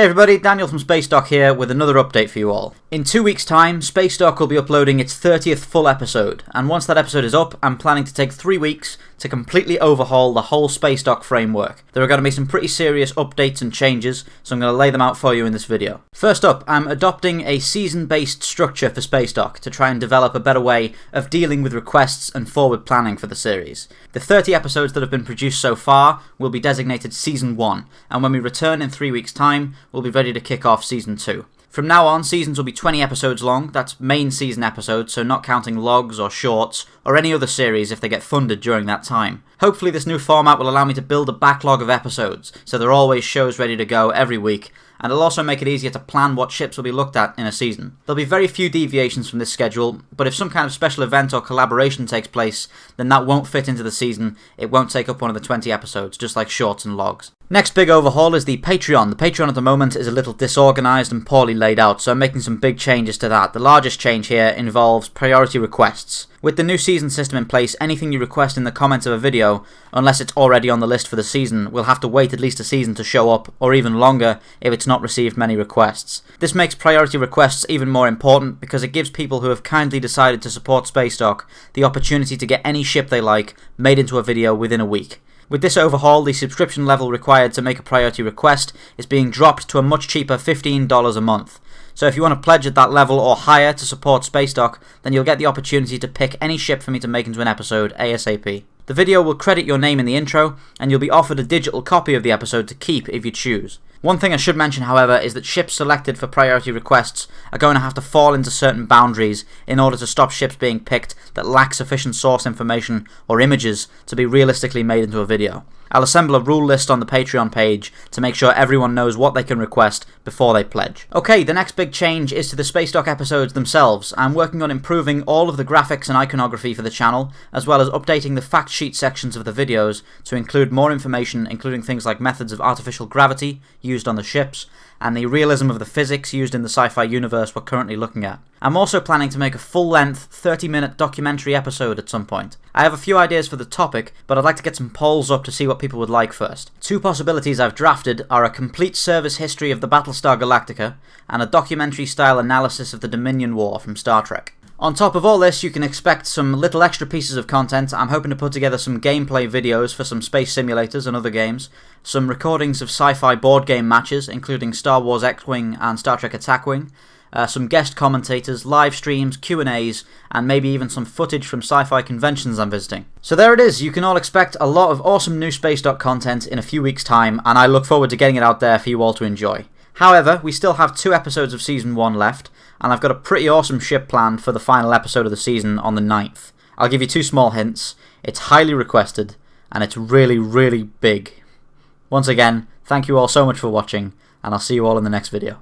Hey everybody, Daniel from Spacedock here with another update for you all. In 2 weeks' time, Spacedock will be uploading its 30th full episode, and once that episode is up, I'm planning to take 3 weeks to completely overhaul the whole Spacedock framework. There are going to be some pretty serious updates and changes, so I'm going to lay them out for you in this video. First up, I'm adopting a season-based structure for Spacedock to try and develop a better way of dealing with requests and forward planning for the series. The 30 episodes that have been produced so far will be designated Season 1, and when we return in 3 weeks' time, we'll be ready to kick off Season 2. From now on, seasons will be 20 episodes long. That's main season episodes, so not counting logs or shorts, or any other series if they get funded during that time. Hopefully this new format will allow me to build a backlog of episodes, so there are always shows ready to go every week, and it'll also make it easier to plan what ships will be looked at in a season. There'll be very few deviations from this schedule, but if some kind of special event or collaboration takes place, then that won't fit into the season. It won't take up one of the 20 episodes, just like shorts and logs. Next big overhaul is the Patreon. The Patreon at the moment is a little disorganised and poorly laid out, so I'm making some big changes to that. The largest change here involves priority requests. With the new season system in place, anything you request in the comments of a video, unless it's already on the list for the season, will have to wait at least a season to show up, or even longer if it's not received many requests. This makes priority requests even more important because it gives people who have kindly decided to support Spacedock the opportunity to get any ship they like made into a video within a week. With this overhaul, the subscription level required to make a priority request is being dropped to a much cheaper $15 a month. So if you want to pledge at that level or higher to support Spacedock, then you'll get the opportunity to pick any ship for me to make into an episode ASAP. The video will credit your name in the intro, and you'll be offered a digital copy of the episode to keep if you choose. One thing I should mention, however, is that ships selected for priority requests are going to have to fall into certain boundaries in order to stop ships being picked that lack sufficient source information or images to be realistically made into a video. I'll assemble a rule list on the Patreon page to make sure everyone knows what they can request before they pledge. Okay, the next big change is to the Spacedock episodes themselves. I'm working on improving all of the graphics and iconography for the channel, as well as updating the fact sheet sections of the videos to include more information, including things like methods of artificial gravity used on the ships, and the realism of the physics used in the sci-fi universe we're currently looking at. I'm also planning to make a full-length, 30-minute documentary episode at some point. I have a few ideas for the topic, but I'd like to get some polls up to see what people would like first. 2 possibilities I've drafted are a complete service history of the Battlestar Galactica, and a documentary-style analysis of the Dominion War from Star Trek. On top of all this, you can expect some little extra pieces of content. I'm hoping to put together some gameplay videos for some space simulators and other games, some recordings of sci-fi board game matches, including Star Wars X-Wing and Star Trek Attack Wing, some guest commentators, live streams, Q&As, and maybe even some footage from sci-fi conventions I'm visiting. So there it is, you can all expect a lot of awesome new Spacedock content in a few weeks' time, and I look forward to getting it out there for you all to enjoy. However, we still have 2 episodes of Season 1 left, and I've got a pretty awesome ship planned for the final episode of the season on the 9th. I'll give you 2 small hints. It's highly requested, and it's really, really big. Once again, thank you all so much for watching, and I'll see you all in the next video.